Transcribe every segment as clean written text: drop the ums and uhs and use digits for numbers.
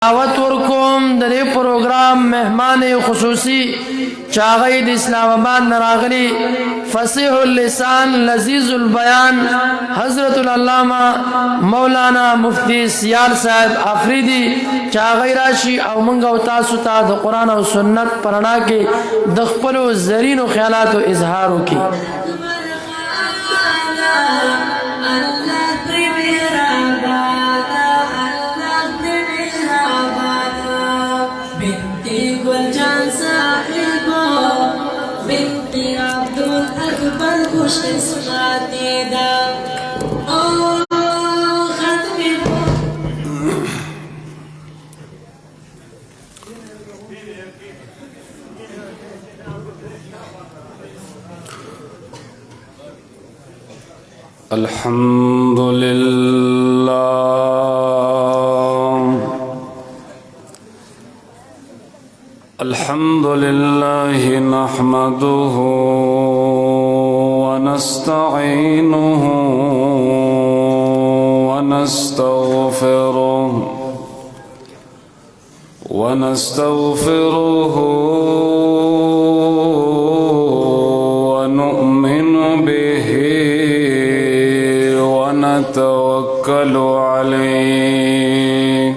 دعوت ورکوم د دې پروګرام مهمان خصوصي چاغی د اسلام آباد نراغلی فصیح اللسان لذیذ البیان حضرت العلامہ مولانا مفتی سیال صاحب افریدی چاغی راشي او منګ او تاسو ته د قران او سنت پرانا کې د خپل زرین او خیالات او اظهار وکي الحمد لله نحمده ونستعينه ونستغفره ونؤمن به ونتوكل عليه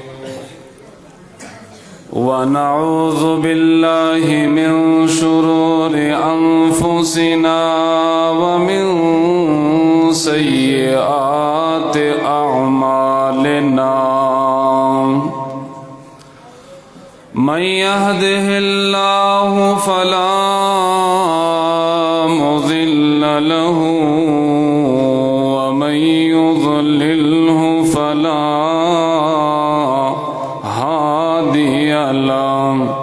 ونعوذ بالله من شرور أنفسنا ومن سيئات أعمالنا من يهده الله فلا مضل له ومن يضلله فلا هادي له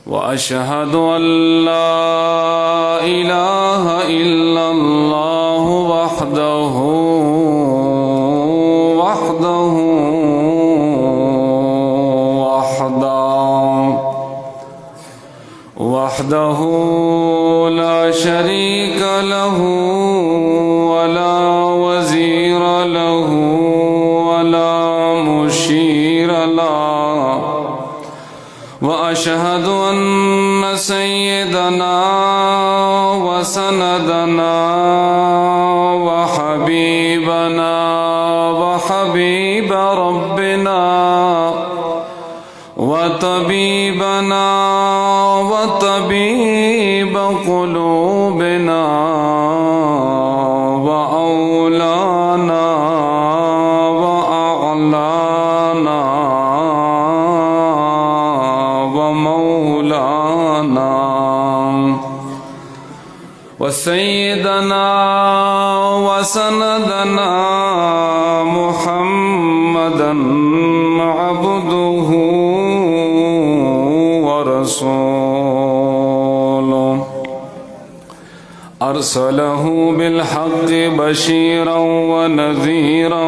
وأشهد أن لا إله إلا الله وحده لا شريك له ولا وزير له ولا مشير له وأشهد أن سيدنا وسندنا وحبيبنا وحبيب ربنا وطبيبنا وطبيب قلوبنا وأولانا وأعلانا ومولانا وسيدنا وسندنا محمدا عبده ورسوله أرسله بالحق بشيرا ونذيرا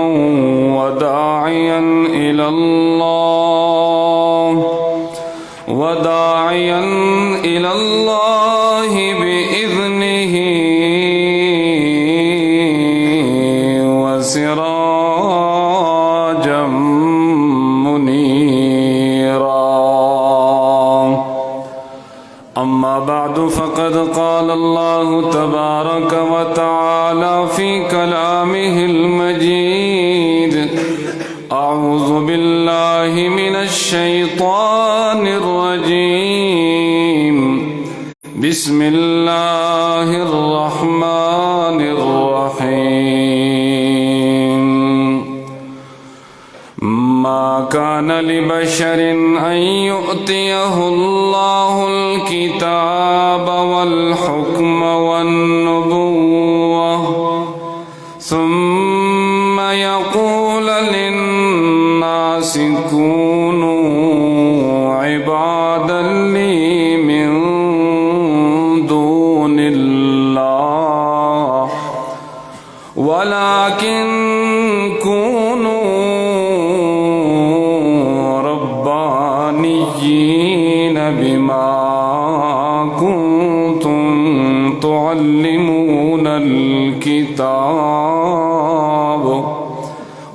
وداعيا إلى الله بإذنه وسراجا منيرا أما بعد فقد قال الله تبارك وتعالى في كلامه المجيد أعوذ بالله من الشيطان الرجيم بسم الله الرحمن الرحيم ما كان لبشر أن يؤتيه الله الكتاب والحكم والنبوة ثم يقول للناس كونوا عبادا لي من دون الله ولكن كونوا ربانيين بما كنتم تعلمون الكتاب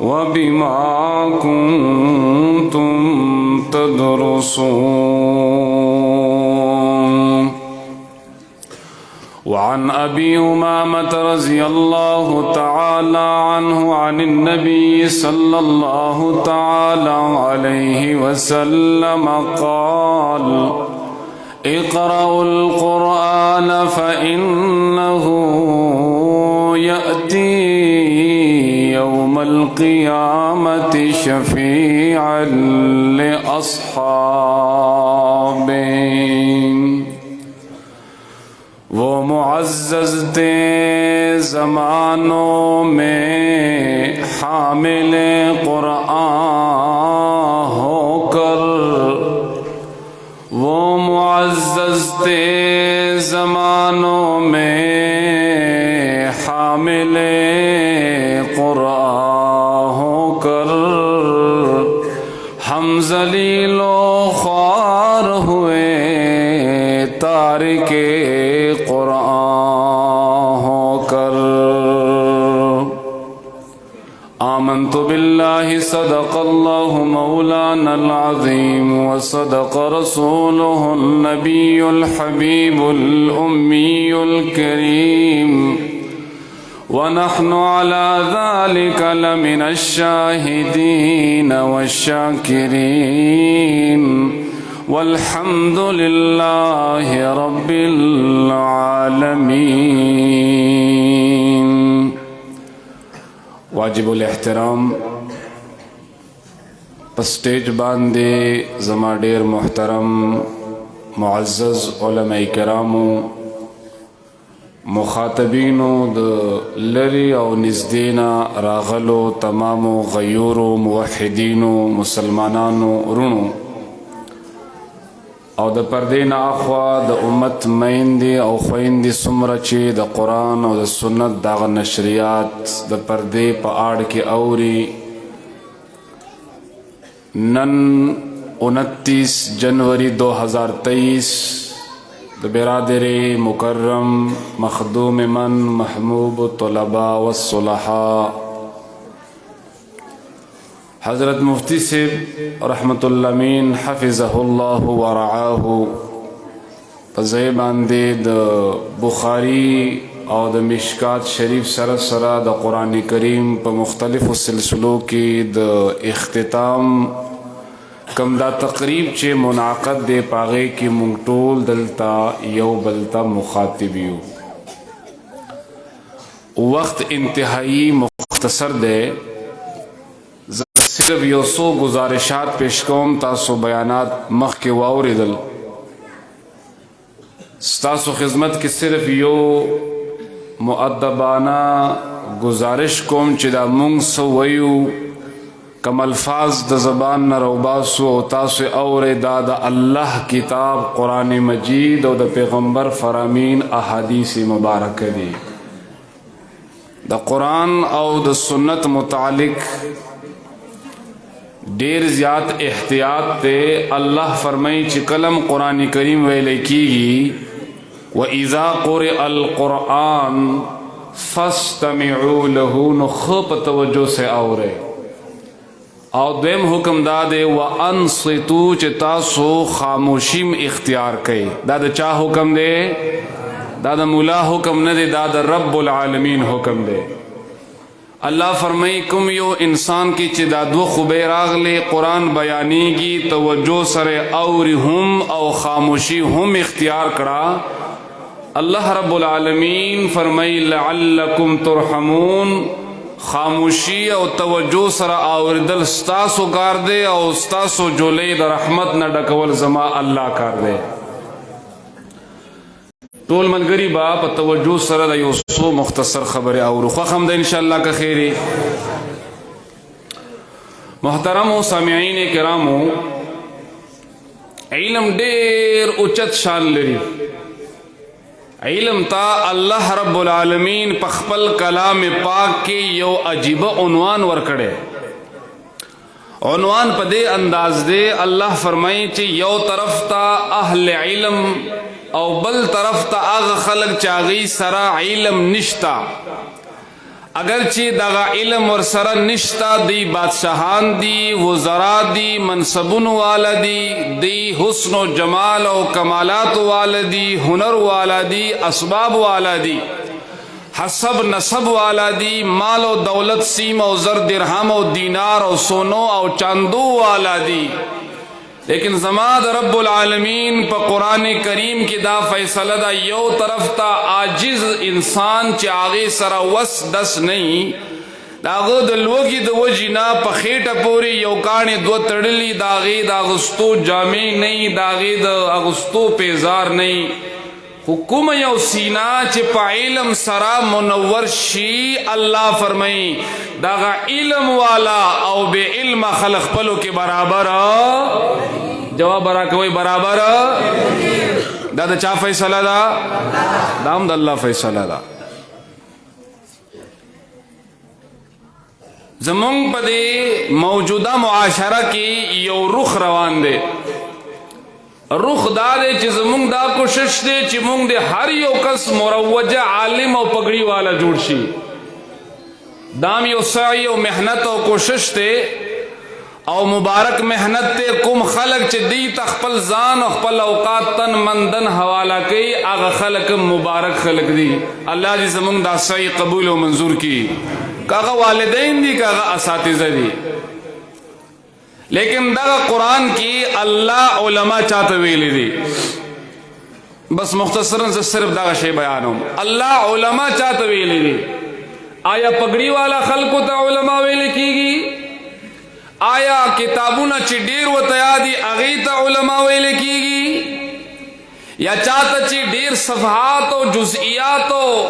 وبما كنتم كنتم تدرسون. وعن أبي أمامة رضي الله تعالى عنه عن النبي صلى الله تعالى عليه وسلم قال: اقرأوا القرآن فإنه يأتي يوم القيامة شفيعا لأصحابه. وہ معزز تھے زمانوں میں حامل قرآن ہو کر، وہ معزز تھے زمانوں میں حامل قرآن ہو کر، ہم ذلیل و خوار ہوئے تارک قرآن ہو کر۔ آمنت باللہ صدق اللہ مولانا العظیم وصدق رسولہ النبی الحبیب الأمی الکریم، ونحن على ذلك لمن الشاهدين والشاكرين، والحمد لله رب العالمين۔ واجب الاحترام پسٹیج باندے زما ډیر محترم معزز علماء کرامو، مخاطبینو د لری او نزدینا راغلو تمامو غیورو موحدینو مسلمانانو ورونو، او د پردې نه اخوا د امت میندې او خویندې څومره چې د قرآن او د سنت دغه نشریات د پردې په آړ کې اوري، نن 29 جنوری 2023 د برادر مکرم مخدوم من محبوب طلباء والصلحاء حضرت مفتی صاحب رحمت اللہ امین حفظه اللہ ورعاه پزای باندې د بخاری او د مشکات شریف سره سره د قرآن کریم په مختلفو سلسلو کې د اختتام کم دا تقریب چې منعقد دی پاغې کې مونږ ټول دلته یو بلته مخاطب یو۔ وقت انتہائی مختصر دے، صرف یو سو گزارشات پیش کوم، تاسو بیانات مخ کے واوریدل، ستاسو خدمت کی صرف یو مؤدبانہ گزارش کوم چې دا مونږ سو ویو کم الفاظ د زبان نه روباسو او تاسو اورئ، دا د الله کتاب قرآن مجید او د پیغمبر فرامین احادیث مبارکه دي۔ د قرآن او د سنت متعلق ډیر زیات احتیاط تے۔ اللہ فرمائی چې کلم قرآن کریم ویلے کیگی وَإِذَا قُرِئَ الْقُرْآنُ فَاسْتَمِعُوا لَهُ، نو خوب توجہ سے آورے، او دویم حکم دادے وَأَنصِتُوا چې تاسو خاموشیم اختیار کئی۔ دا دا چا حکم دے؟ دا دا مولا حکم نہ دے، دا دا رب العالمین حکم دے۔ اللہ فرمائی کم یو انسان کی چی دا دو خوبے راغلے قرآن بیانی کی توجہ سر اوری ہم او خاموشی ہم اختیار کرا، اللہ رب العالمین فرمائی لعلکم ترحمون، خاموشی او توجہ سر اوردل ستاسو کار دے او ستاسو جولے دا رحمت نہ ڈکول زما اللہ کار دے۔ ټول ملګری با په توجه سره د یو څو مختصر خبرې اورو، خوښ هم ده انشاءالله که خیرې۔ محترمو سامعین کرامو، علم ډېر اوچت شان لري۔ علم تا الله رب العالمین په خپل کلام پاک کې یو عجیبه عنوان ورکړی۔ عنوان په دې انداز دی، الله فرمایي چې یو طرف تا اهل علم او بل طرف تا آغا خلق چاگئی سرا علم نشتا، اگرچہ دغا علم ورسره نشتا دی بادشاہان دی وزراء دی منصبون والا دی حسن و جمال و کمالات والا دی ہنر والا دی اسباب والا دی حسب نسب والا دی مال و دولت سیم و زر درہم و دینار و سونو و چاندو والا دی لیکن زماد رب العالمین پا قرآن کریم کی دا فیصلہ دا یو طرف تا عاجز انسان چی آغی سرا وس دس نہیں داغو دلوگی دو وجینا پا خیٹا پوری یو کانی دو تڑلی داغی دا اغسطو جامع نہیں داغی دا اغسطو پیزار نہیں حکم یو سینا چی پا علم سرا منور شی اللہ فرمائی داغا علم والا او بے علم خلق پلو کے برابر جواب برا کوئی برابر دا چا فیصلہ دا دام دا اللہ فیصلہ دا زمونگ پا دے موجودہ معاشرہ کی یو رخ روان دے رخ دا دے چی زمونگ دا کوشش دے چی مونگ دے ہر یو کس مروجہ عالم و پگڑی والا جوڑ شی دام یو سعی و محنت و کوشش دے او مبارک محنت تے کم خلق چی دی تخپل زان و خپل اوقات تن مندن حوالہ کی آغا خلق مبارک خلق دی اللہ جی زمونگ دا سعی قبول و منظور کی کاغا والدین دی کاغا اساتذہ دی لیکن دا قرآن کی اللہ علماء چاہتا ویلی دی بس مختصراً سے صرف دا شے بیانوں اللہ علماء چاہتا ویلی دی آیا پگڑی والا خلقو تا علماء ویلی کی گی آیا کتابونا چی دیر و تیادی اغیتا علماء ویلی کی گی یا چاہتا چی دیر صفحات و جزئیات و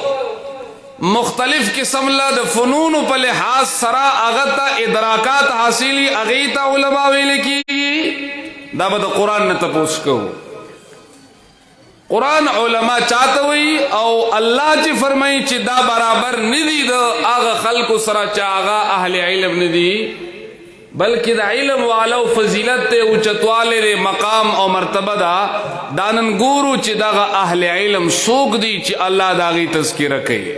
مختلف قسم لد فنون پا لحاظ سرا اغتا ادراکات حاصلی اغیتا علماء ویلے کی دا بدا قرآن نے تپوس کو قرآن علماء چاہتا ہوئی او اللہ چی فرمائی چی دا برابر ندی دا آغا خلق سرا چا آغا اہل علم ندی بلکہ دا علم والا و فضیلت تے اچتوالے دے مقام او مرتبہ دا دانن گورو چی دا اہل علم سوک دی چی اللہ داغی تذکرہ کئی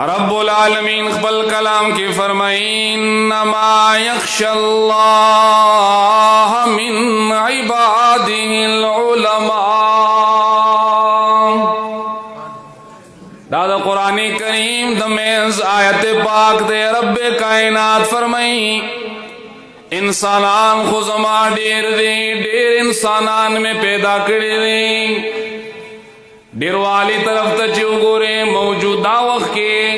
رب العالمین قبل کلام کی فرمائیں انما یخشى اللہ من عباده العلماء دادا قرآن کریم دمیز آیت پاک دے رب کائنات فرمائیں انسانان خزما دیر دے دیر انسانان میں پیدا کردے دے دیر والی طرف تچیو گورے موجودہ وقت کے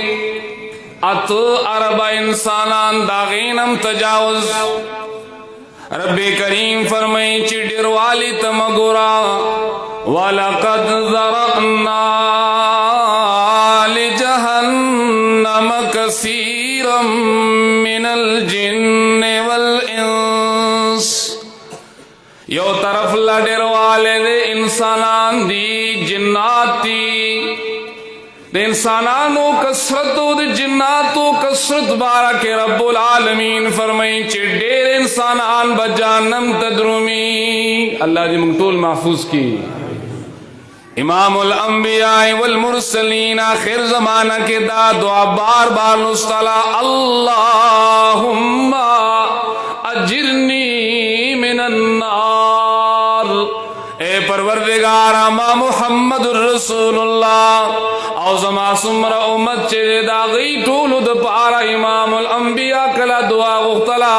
ات اربع انسانان داغینم تجاوز رب کریم فرمائی چی دیر والی تمگورا وَلَقَدْ ذَرَقْنَا لِجَهَنَّمَ كَثِيرًا مِنَ الْجِنِّ وَالْإِنسِ یو طرف لڈر والے دے انسانان دی جنات دی دے انسانانو کسرتو دے جناتو کسرت بارا کے رب العالمین فرمائی چی دیر انسانان بجانم تدرمی اللہ جی منگتول محفوظ کی امام الانبیاء والمرسلین آخر زمانہ کے دا دعا بار بار نستلا اللہم اجرنی من النار اے پروردگار ما محمد الرسول اللہ او زما سمر امت چے داغی طول دپارا امام الانبیاء کلا دعا غختلا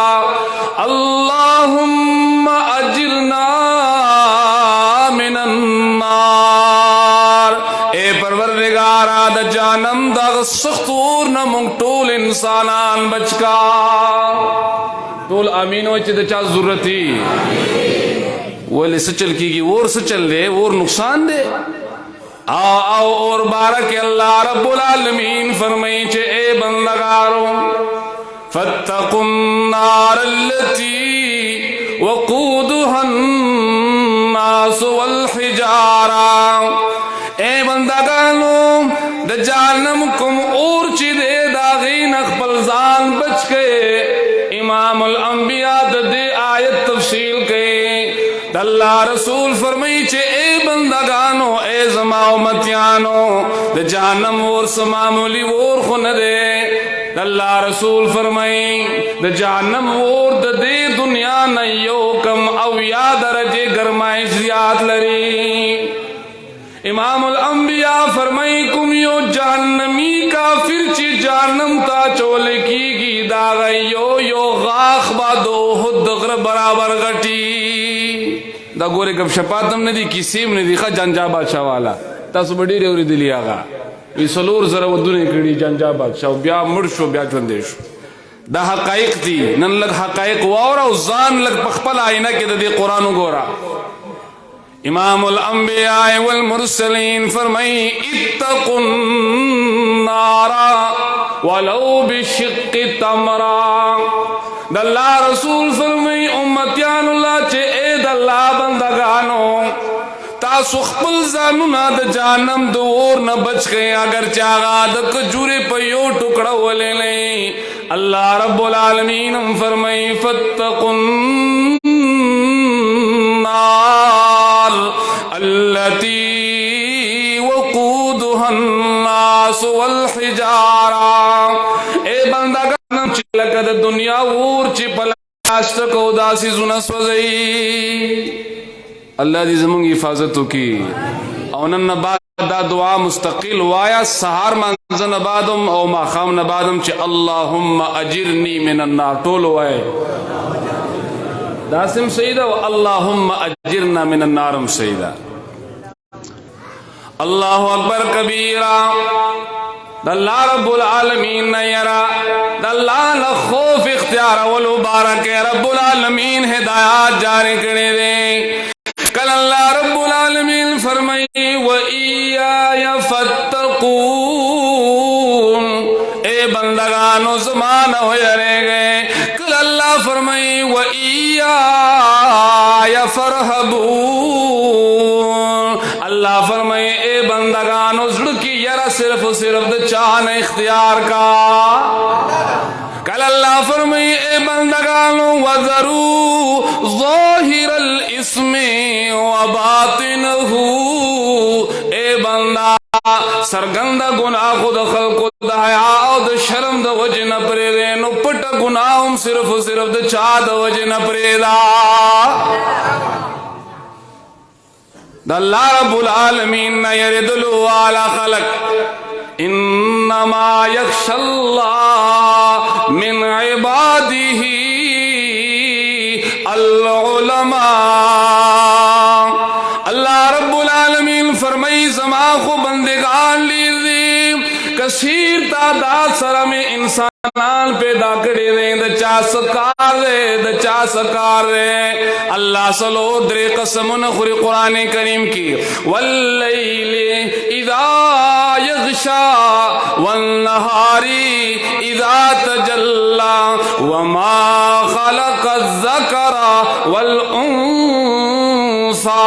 اللہم اجرنا من النار اے پروردگار آدھ جانم داغ سختور نمونگ طول انسانان بچکا طول آمین ہوئی چیدہ چاہ ضرورتی ولی سچل کی گی اور سچل دے اور نقصان دے آو اور بارک اللہ رب العالمین فرمائی چھے اے بندگاروں فاتقوا النار التي وقودها الناس والحجارہ اے بندگانوں دجانم کم اور چی دے داغین اخبر زان بچ کے امام الانبیاء دے آیت تفصیل کے دا अल्लाह रसूल फरमाई चे ए बंदगानो ए ज़मा उम्मतियानो द जहन्नम और समामूली और खुन दे। अल्लाह रसूल फरमाई द जहन्नम और द दे दुनिया न यो कम अव या दरजे गरमाइश ज़ियाद लरी। इमामुल अंबिया फरमाई कुम यो जहन्नमी काफिर ची जहन्नम ता चोले की दागई यो गाख बादो हुद्दगर बराबर गटी दा गोरे गप शपातम ने दी किसीम ने दी खा जंजा बादशाह वाला तासु बड़ी रेवरी दिली आगा वी सलूर जरा वदुने कड़ी जंजा बादशाह ब्या मुड़शो ब्या चंदेश दा हकाइक थी नन लग हकाइक वावरा उजान लग पखपल आईना के दी कुरान गोरा। इमामुल अंबिया वल मुरसलीन फरमाई इत्तकुन नारा वलौ बिशिक्कि तमरा। दल्ला रसूल फरमाई उम्मतियानुल्लाह चे ए दल्ला बंदगानो तासु खपल जानूना द जहन्नम दो और न बच गए अगर चागा द खजूरे पे यो टुकड़ा वले नहीं। अल्लाह रब्बुल आलमीन फरमाई फत्तकुन नार अल्लती वक़ूदुहा अन्नास वल हिजारा। ए बंदगानो चिलकद दुनिया ऊर चिपलाश्त को दासी जुना स्वजई अल्लाह दी ज़मीन हिफाजत की औनन नबाद दा दुआ मुस्तकिल वाया सहार मंजन नबादम और माखाम नबादम चे अल्लाहुम्मा अजिरनी मिनन नार टोलो वाए दासिम सईदा व अल्लाहुम्मा अजिरना मिनन नारम सईदा। अल्लाहु अकबर कबीरा। दल्ला रब्बुल आलमीन नयरा दल्ला न खौफ इख्तियार वल मुबारक रब्बुल आलमीन हिदायत जारी करे दे। कल अल्लाह रब्बुल आलमीन फरमाई व इया फत्तकून ए बंदगानो ज़माना हो यरे गए। कल अल्लाह फरमाई व इया फरहबून अल्लाह फरमाई ए बंदगानो जुड़की यरा सिर्फ द चाहन इख्तियार का। कल अल्लाह फरमाई ए बंदगानो वज़रू ज़ाहिरल इस्मे व बातिनहू ए बंदा सरगंदा गुनाह खुद खल्को द हया द शर्म द वजह न परेदे नो पट गुनाह सिर्फ द चाह द वजह न परेदा। अल्लाह रब्बुल आलमीन न यरदलु अला खलक इन्नमा यख्शल्लाह मिन इबादिही अल उलमा। अल्लाह रब्बुल आलमीन फरमाई ज़मा को बंदेगान लीज़ी कसीर तादाद सरा में इंसान पैदा करे दे द चा सकार दे अल्लाह सलो दरे कसम न खुरी कुरान करीम की वल्लैली इज़ा यग़शा वन्नहारी इज़ा तजल्ला वमा खलक़ ज़करा वल उन्सा।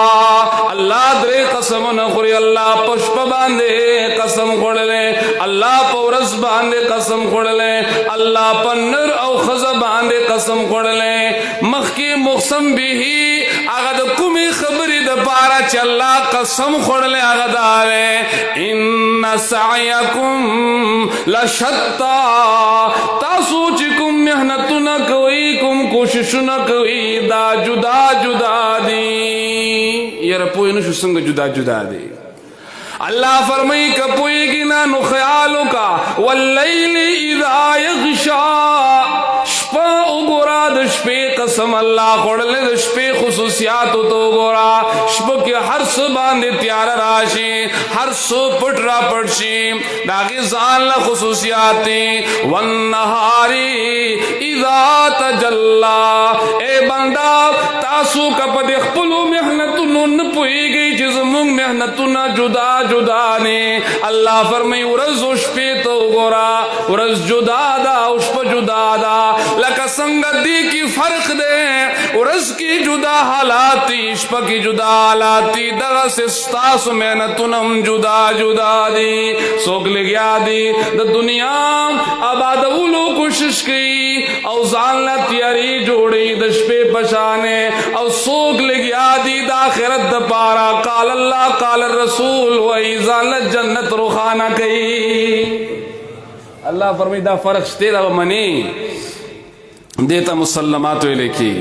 अल्लाह दरे कसम न खुरी अल्लाह पुष्प बांधे कसम खोड़ले अल्लाह पौरस बांधे कसम खोड़ले अल्लाह पन्नर और खज़ा बांधे कसम खोड़ले मखकी मुक़सम भी अगद कुमी खबरी द पारा चल्ला कसम खोड़ले अगदारे इन्ना सअयकुम लशत्ता तासूचिकुम मेहनत न कोई कुम कोशिश न कोई दा जुदा जुदा दी यार पोई न शुसंग जुदा जुदा दी। अल्लाह फरमाई कपोएगी ना नु ख्यालों का वल्लैली इज़ा यग़शा शपा उगोरा दशपे कसम अल्लाह खोड़ले दशपे खुसूसियात तो गोरा शप के हर सुबान दे त्यार राशि हर सो पटरा पड़शी दागी जान ला खुसूसियाते वन्नहारी इज़ा तजल्ला ए बंदा तासु का पदे खपलो मेहनत न पोई गई जिस मुंग मेहनत न जुदा जुदा ने अल्लाह फरमाई उरज उस पे तो गोरा उरज जुदा दा उस पर जुदा दा लका संगत दी की फर्क दे उरज की जुदा हालाती इश्प की जुदा हालाती दगा से स्तास मेहनत नम जुदा जुदा दी सोग ले गया दी द दुनिया आबाद उलो कोशिश की औजान ला तैयारी जोड़ी दश पे पशाने او سوک لگیا دی دا آخرت دا پارا قال اللہ قال الرسول و ایزان جنت روخانہ کئی اللہ فرمی دا فرق شتے دا منی دیتا مسلماتو لکی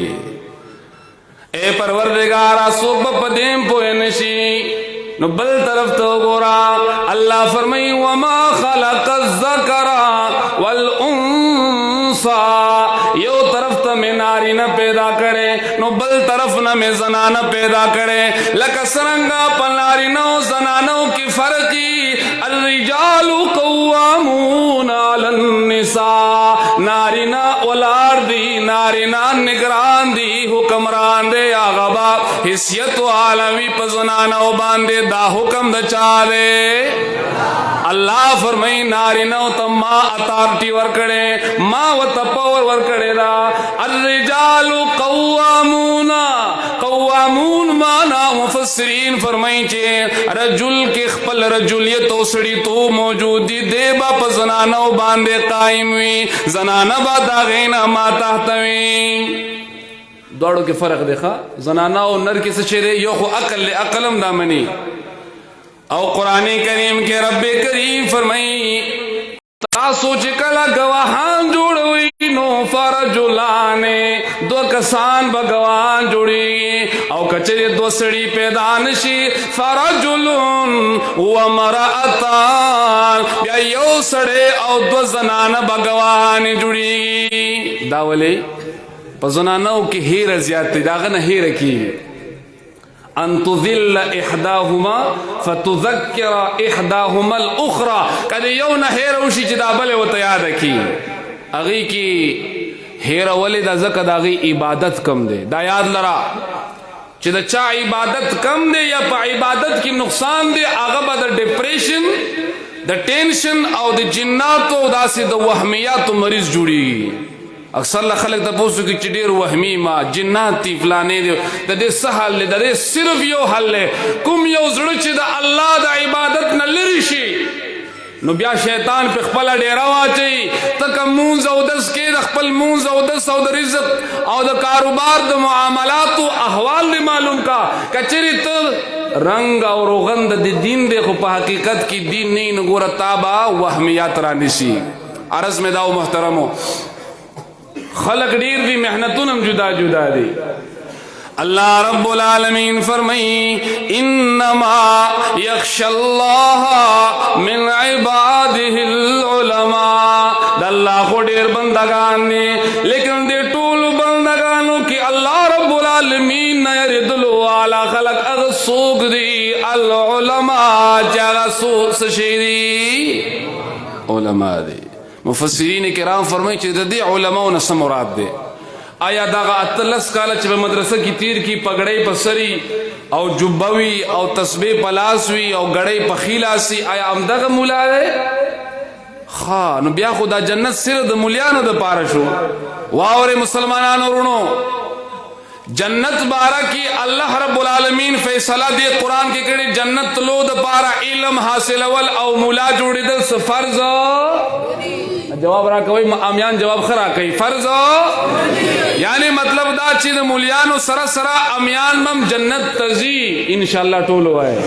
اے پروردگارا سوک با پدیم پوئے نشی نو بل طرف تو گورا اللہ فرمائی وما خلق الذکر والانثى یو طرف تا میں ناری نہ پیدا کرے نو بل طرف نہ میں زنانہ پیدا کرے لکا سرنگا پناری نو زنانوں کی فرقی الرجال قوامون علی النساء نارینا اولار دی نارینا نگران دی حکمران دے آغبا حسیت و عالمی پزنانو باندے دا حکم دا چاہ دے اللہ فرمائی نارینو تا ما اتارٹی ورکڑے ما و تپور ورکڑے دا الرجال قوامون مانا مفسرین فرمائی چے رجل کے خپل رجلیت و سڑی تو موجود دی دے با پا زنانو باندے قائم وی زنانا با داغینا ما تحتوی دوڑو کے فرق دیکھا زنانا و نر کسی چیرے یو خو عقلم دامنی او قرآن کریم کے رب کریم فرمائی تاسو چکلا گواہان جوڑوئی نو فرجلانے دو کسان با گواہان جوڑی او کچری دو سڑی پیدانشی فرجلون و مرأتان بیا یو سڑے او دو زنان با گواہان جوڑی داولی پا زنانو کی ہیر زیادتی داغن ہیر کی ان تذل احداهما فتذکر احداهما الاخرى کدی یو نہ ہیر وشی چې دا بل وته یاد کی اغي کی ہیر ولې دا زکه دا غي عبادت کم دے دا یاد لرا چې دا چا عبادت کم دے یا په عبادت کی نقصان دے هغه به د ډیپریشن د ټینشن او د جناتو داسې د وهمیات مریض جوړي اکثر خلق دا پوسو کی چډیر وهمی ما جناتی فلانے دی د دې سحل د دې صرف یو حل کوم یو زړه چې د الله د عبادت نه لری شي نو بیا شیطان په خپل ډیرا واچي تک مونږ او دس کې د خپل مونږ او دس او د رزق او د کاروبار د معاملات او احوال دی معلوم کا کچری ته رنگ او روغند د دین دی خو په حقیقت کې دین نه نګور تابا وهمیات را نشي عرض میں داو محترمو خلق دیر دی محنتونم جدا جدا دی اللہ رب العالمین فرمائی انما یخشى اللہ من عباده العلماء دا اللہ کو دیر بندگان نے لیکن دے طول بندگانوں کی اللہ رب العالمین نیردلو علا خلق اغسوک دی العلماء جاگا سوک سشیدی علماء دی مفسرین کرام فرمائی چې د دې علماء نه څه مراد دی آیا دغه اتلس کاله چې په مدرسه کې تیر کی پګړۍ په سری او جبوي او تسبیح په لاس وي او ګړۍ په خیلاسي آیا همدغه مولا دی ها نو بیا خو دا جنت صرف د مولیانو د پاره شو واورې مسلمانانو ورونو جنت بارا کی اللہ رب العالمین فیصلہ دے قرآن کی کڑی جنت لو د پارا علم حاصل اول او مولا جوڑی دل فرض جواب را کوئی امیان جواب خرا کئی فرض یعنی مطلب دا چی دا مولیانو سرا سرا امیان مم جنت تزی انشاءاللہ ٹولو ہے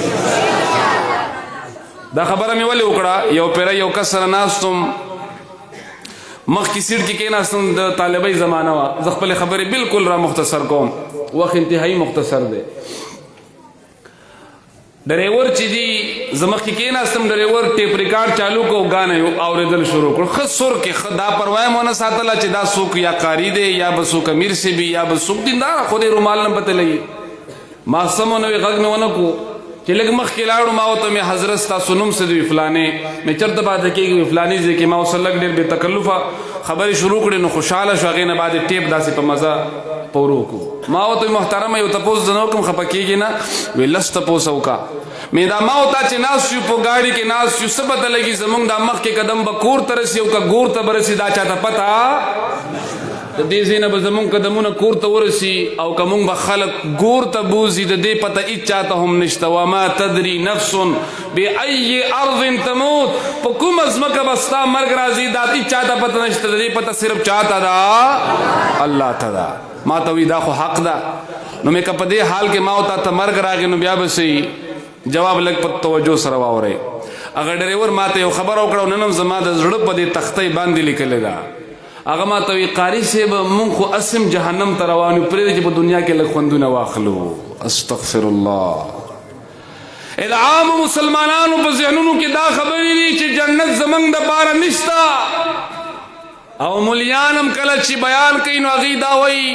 دا خبر میں ولی اکڑا یو پیرا یو کسر ناستم مخ کی سیٹ کی کیناستم دا طالبی زمانہ وا زخپل خبری بالکل را مختصر کوم وقت انتہائی مختصر دے ڈرائیور چی دی زمخ کی کیناستم ڈرائیور ٹیپ ریکارڈ چالو کو گانے اوریدل شروع کر خود سر کے خدا پروائے مونا ساتلا چی دا سوک یا قاری دے یا بسوک امیر سے بھی یا بسوک دیندار خود رومال نم پتے لگی ما سمو نوی غگ میں ونکو کہ لگ مخ کے لاڑو ماو تو میں حضرت تا سنم سے دوی فلانے میں چرت بات ہے کہ فلانی زی کہ ماو سلگ دیر بے تکلفہ خبری شروع کرے نو خوشحال شو اگین بعد ٹیپ دا سی پا مزا پورو کو ماو تو محترم ہے یو تپوس دنو کم خپکی گی نا وی لس تپوسو کا میں دا ماو تا چی ناس شو پو گاڑی کے ناس شو سبت لگی زمونگ دا مخ کے قدم با کور ترسی او کا گور تبرسی دا چاہتا پتا د دې ځای نه به زمونږ قدمونه کور ته ورسي او که مونږ به خلک ګور ته بوځي د دې پته هېڅ چاته هم نشته وما تدري نفس بأي ارض تموت په کومه ځمکه به ستا مرګ راځي دا هېڅ چاته پته نشته د دې پته صرف چاته ده الله ته ده ما ته وایي دا خو حق ده نو مې که په دې حال کې ما او تا ته مرګ راغی نو بیا به صحیح جواب لږ په توجه سره واورئ هغه ډریور ما ته یو خبره وکړه او نن هم زما د زړه په دې تختۍ باندې لیکلې ده هغه ما ته وایي قاري صاحب مونږ خو اسم جهنم ته روان یو پرېږدئ چې په دنیا کې لږ خوندونه واخلو استغفر الله د عامو مسلمانانو په ذهنونو کې دا خبرې دي چې جنت زمونږ دپاره نشته او ملیان هم کله چې بیان کوي نو هغوی دا وایي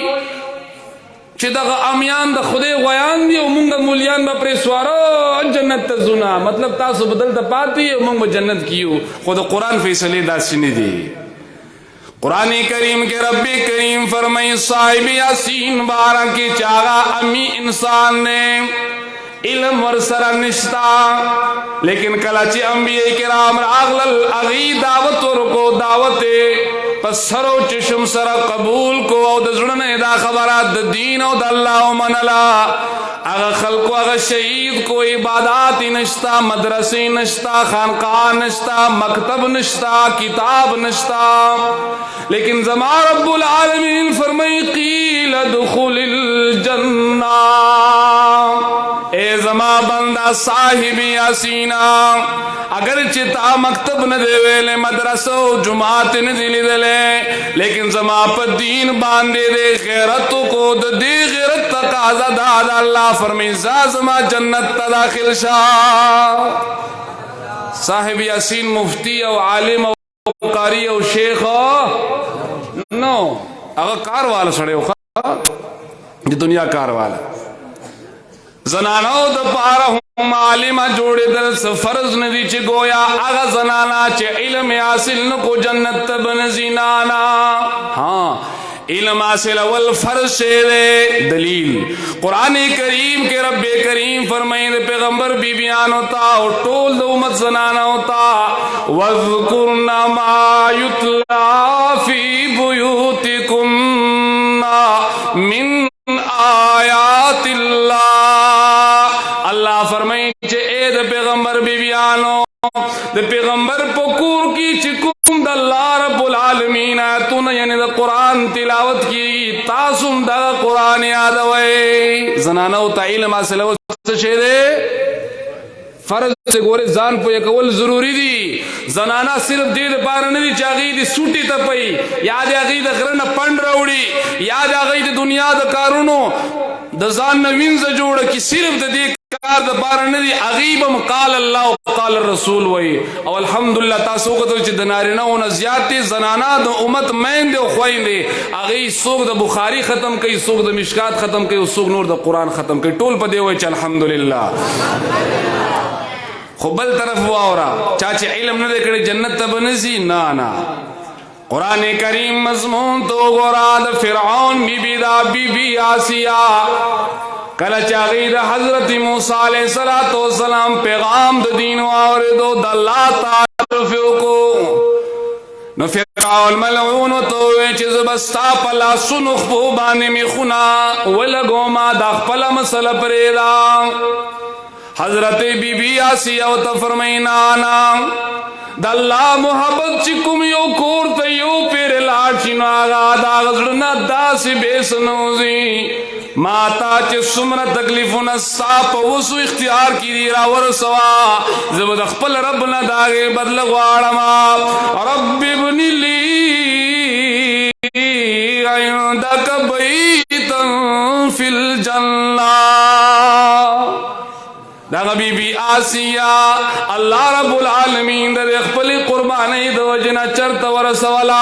چې دغه امیان د خدای غویان دي او مونږ مولیان به پرې سواره جنت ته ځو نه مطلب تاسو به دلته پاتې یو مونږ به جنت کې یو خو د قرآن فیصلې داسې نه دي قرآن کریم کے رب کریم فرمائی صاحب یاسین بارہ کے چاہا امی انسان نے علم ورسر نشتا لیکن کلاچی انبیاء کرام راغلل اغی دعوت ورکو دعوتے پس سرو چشم سر قبول کو او دزڑنے دا خبرات دا دین او دا اللہ و منلا اغا خلق و اغا شہید کو عبادات نشتا مدرسی نشتا خانقاہ نشتا مکتب نشتا کتاب نشتا لیکن زمان رب العالمین فرمائی قیل دخل الجنہ اے زما بندہ صاحب یاسینا اگر چتا مکتب نہ دے ویلے مدرسو جماعت نہ دلی دلے لیکن زما پر دین باندے دے غیرت کو دے غیرت تقاضا داد اللہ فرمی زما جنت داخل شاہ صاحب یاسین مفتی او عالم او قاری او شیخ نو اگر کار والا سڑے ہو یہ دنیا کار والا زنانو د پاره هم عالمه جوړېدل څه فرض نه دي چې گویا هغه زنانا چې علم حاصل نه کو جنت ته به نه ځي نه ہاں علم حاصل اول فرض شے دلیل قرآن کریم کے رب کریم فرمائیں پیغمبر بی بیان ہوتا اور ٹول دو امت زنانا ہوتا وَذْكُرْنَ مَا يُتْلَى فِي بُيُوتِكُنَّ مِنْ آیات اللہ اللہ فرمائیں چھے اے دا پیغمبر بی بیانو دا پیغمبر پکور کی چکم دا اللہ رب العالمین آیتون یعنی دا قرآن تلاوت کی تاسم دا قرآن یادوئے زنانو تا علم آسلو سشے دے فرض سے گورے زان پو یکول ضروری دی زنانا صرف دید پارنے دی چاگئی دی سوٹی تا پئی یاد آگئی دا غرن پنڈ روڑی یاد آگئی دی دنیا دا کارونو دا زان نوینز جوڑا کی صرف دا دی کار دا پارنے دی اغیبم قال اللہ و قال الرسول وئی او الحمدللہ تاسو کتو چی دنارنا ہونا زیادتی زنانا دا امت مین دے و خوائن دے اغی سوک دا بخاری ختم کئی سوک دا مشکات ختم کئی سوک نور دا قرآن ختم کئی ٹول پا دے ہوئی چا الحمدللہ خوبل طرف واورا چاچے علم نہ دیکھڑے جنت تب نسی نا قرآن کریم مضمون تو گوراد فرعون بی بی دا بی بی آسیہ کل چاگی دا حضرت موسیٰ علیہ السلام پیغام دا دین واردو دا اللہ تعرفیو کو نو فرعون ملعون تووے چیز بستا پلا سنخ پو بانے می خنا ولگو ما دا خپلا مسئلہ پریدا حضرت بی بی آسیہ و تفرمین آنا دا اللہ محبت چکم یو کور تا یو پیر لاچینو آگا دا غزرنا دا سی بیسنوزی ماتا چی سمر تکلیفون ساپ وسو اختیار کی دی راور سوا زبد اخپل ربنا داگے بدل غوارما رب ابنی لی عندک بیتا فی الجنہ دا بی بی آسیہ اللہ رب العالمین در اخپلی قربانی دو جنا چرت ورسوالا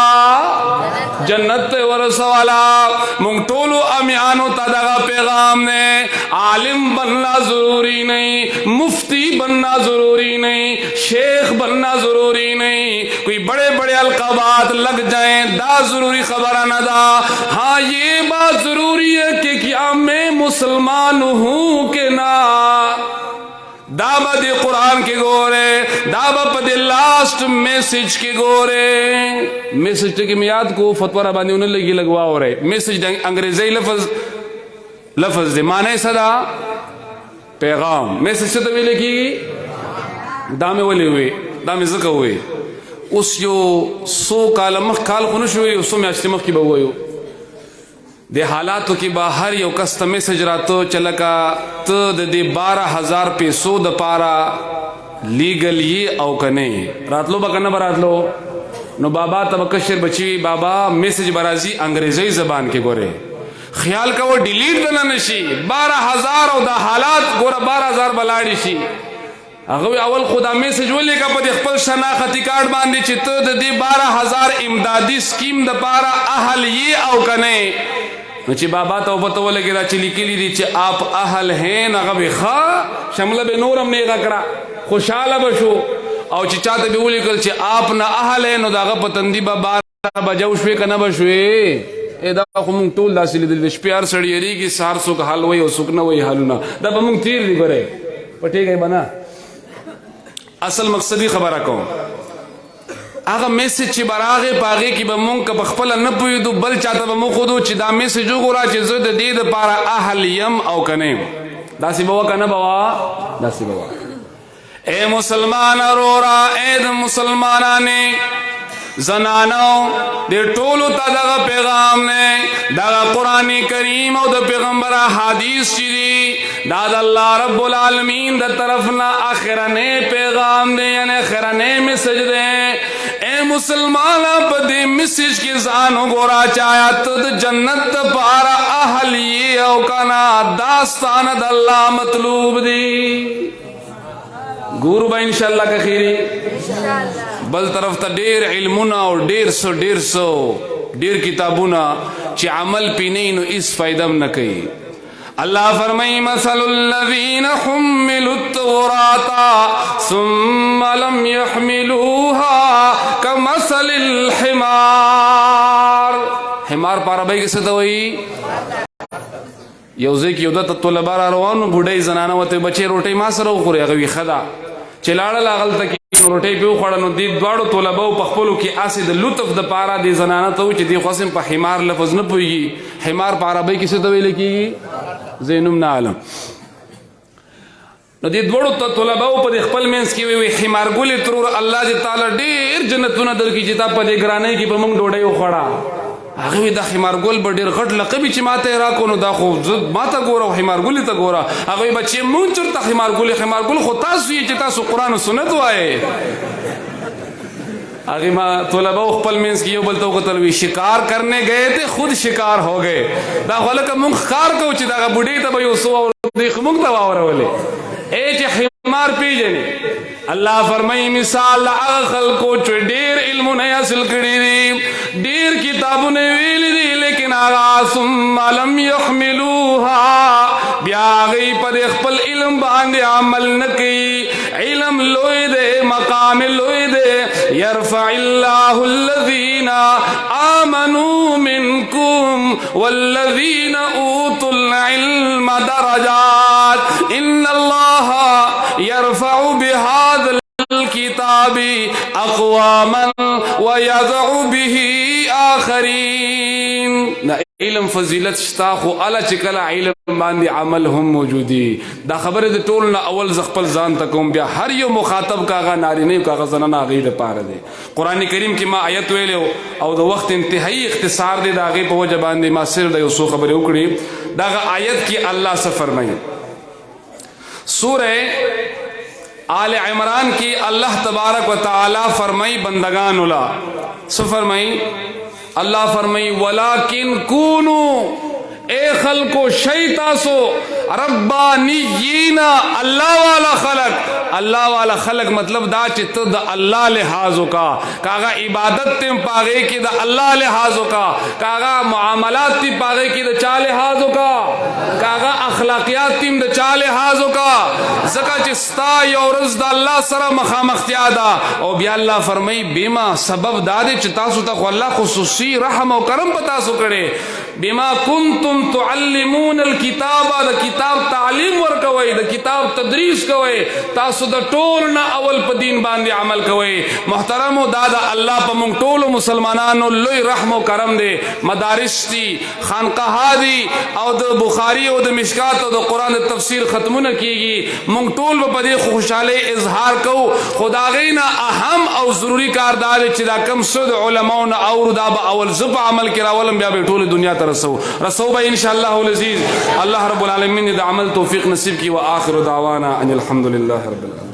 جنت ورسوالا منگتولو امیانو تا دغا پیغام نے عالم بننا ضروری نہیں مفتی بننا ضروری نہیں شیخ بننا ضروری نہیں کوئی بڑے بڑے القابات لگ جائیں دا ضروری خبر نہ دا ہاں یہ بات ضروری ہے کہ کیا میں مسلمان ہوں کہ نہ دا با دی قرآن کی گورے دا با پا دی لاسٹ میسیج کی گورے میسیج تکی میں یاد کو فتوہ ربانی انہیں لگی لگوا ہو رہے میسیج انگریزی لفظ دی معنی صدا پیغام میسیج سے تو بھی لکھی گی دامے ولی ہوئے دامے ذکر ہوئے اس یو 100 کال مخ کال خونش ہوئے 100 میاشتی مخ کی بہوئے دے حالاتو کی با ہر یو کست میسیج راتو چلکا تو دے 12,000 پیسو دا پارا لیگل یہ او کنے راتلو با کنا براتلو نو بابا تب کشر بچی بابا میسیج برازی انگریزی زبان کے گورے خیال کا وہ ڈیلیٹ دنا نشی 12,000 او دا حالات گورا 12,000 بلاڑی شی اگوی اول خدا میسیج ولی کا پا دی خپل شناختی کارڈ باندی چی تو دی 12,000 امدادی سکیم دا پارا اہل یہ او کنے نو چی بابا تو پتو لگی دا چی لکلی دی چی آپ اہل ہیں اگوی خواہ شملہ بے نورم نیگا کرا خوشحال بشو او چی چاہتا بھی اولی کل چی آپ نا اہل ہیں نو دا غا پتندی با 12 بجاو شوی کا نبشوی اے دا خو مونگ طول دا سلی دل شپیار سڑی ری کی سار سوک حال وی او سکنا وی حالونا دا با مونگ تیر دی کرے پٹے گئی بنا اصل مقصدی خبر اکو آغا میسیج چی براغی پاغی کی با مونگ کا بخپلا نپویدو بل چاہتا با مونگ خودو چی دا میسیجو گورا چی زد دید پارا احل یم او کنے دا سی بوا کنا بوا دا سی بوا اے مسلمان ارورا اے دا مسلمانانے زنانو دے ٹولو تا دغا پیغام نے دغا قرآن کریم او دا پیغمبر حدیث چی دی داد اللہ رب العالمین دا طرفنا آخرنے پیغام دے یعنی آخرنے مسج دے اے مسلمانا پا دے مسج کی زانو گورا چایا تد جنت پارا اہلی او کنا داستان دا اللہ مطلوب دی گورو با انشاءاللہ کا خیری بل طرف تا دیر علمونا اور دیر سو دیر کتابونا چی عمل پی نہیں نو اس فائدم نکی اللہ فرمائی مثل الذین حملوا التوراة ثم لم يحملوها کمثل الحمار حمار پارا بھائی کسی دوئی یوزے کی یودت طلبا را روانو بھوڑای زنانا وطے بچے روٹی ما سر خوری اگوی خدا چلاڑا لاغل تکی روٹی پیو خوڑنو دی دوارو طلباو پخپلو کی آسی دا لطف دا پارا دی زنانا تو چی دی خواستم پا حمار لفظ نپوئی گی حمار پارا بھائی کسی دوئی لکی گی زینم نا علم نو دی دوارو طلباو پا دی خپل مینس کی وی حمار گولی ترور اللہ جی تعالی دیر جنتونا در کی جتا پا دی گرانے کی پا منگ ڈوڑیو خوڑا آگوی دا حمار گول با دیر غٹ لقبی چی ماتا راکونو دا خو زد ماتا گورا و حمار گولی تا گورا آگوی بچے مون چرتا حمار گول خو تاسو یہ چی تاسو قرآن و سنت وائے آگی ما طلبہ اخپل مینس کی یو بلتو قتلوی شکار کرنے گئے تھے خود شکار ہو گئے دا خلقا منگ خار کو چی دا بڑی تا بیو سو اور دیکھ منگ تا واورا والے اے چی حمار پی جنے اللہ فرمائی مثال اغخل کو چوی دیر علمو نیا سل کری دی دیر کتابو نے ویلی دی لیکن آغا ثم لم يحملوها بیا آغی پر اخپل علم باندے عمل نکی علم لوئی دے مقام لوئی دے یرفع اللہ الذین آمنوا منکم والذین اوتوا العلم درجات ان اللہ یرفع بهذا الكتاب اقواما ويضع به آخرین علم فضیلت شتاخو علا چکلا علم باندی عمل هم موجودی دا خبر دی طولنا اول زخپل زان تکوم بیا ہر یو مخاطب کاغا ناری نیو کاغا زنانا غیر پار دے قرآن کریم کی ما آیت ویلے او دا وقت انتہائی اختصار دے دا غیر پا وجہ باندی ما سر دا یو سو خبر اکڑی دا آیت کی اللہ سے فرمائی سورہ آل عمران کی اللہ تبارک و تعالی فرمائی بندگان اللہ سو فرمائی اللہ فرمائی ولیکن کونو اے خلقو شیطاسو ربانیین اللہ والا خلق مطلب دا چت دا اللہ لحاظو کا کاغا عبادت تیم پاگے کی دا اللہ لحاظو کا کاغا معاملات تیم پاگے کی دا چا لحاظو کا کاغا اخلاقیات تیم دا چا لحاظو کا زکا چستا یورز دا اللہ سر مخامختیا دا او بیا اللہ فرمائی بیما سبب دا دے چتاسو تا خو اللہ خصوصی رحم و کرم پتاسو کرے بما کنتم تعلمون الکتاب د کتاب تعلیم ورکوي د کتاب تدریس کوي تاسو د ټول نه اول په دین باندې عمل کوي محترمو دا د الله په موږ ټول مسلمانانو لوی رحم او کرم دی مدارس دي خانقاه دي او د بخاری او د مشکات او د قران تفسیر ختمونه کیږي موږ ټول په دې خوشاله اظهار کوو خدا غینا اهم او ضروری کار دا چې دا کم سود علماء او دا به اول زب عمل کې راولم بیا به ټول دنیا ته رسو به ان شاء الله العزيز الله رب العالمین د عمل توفیق نصیب کی واخر دعوانا ان الحمد لله رب العالمين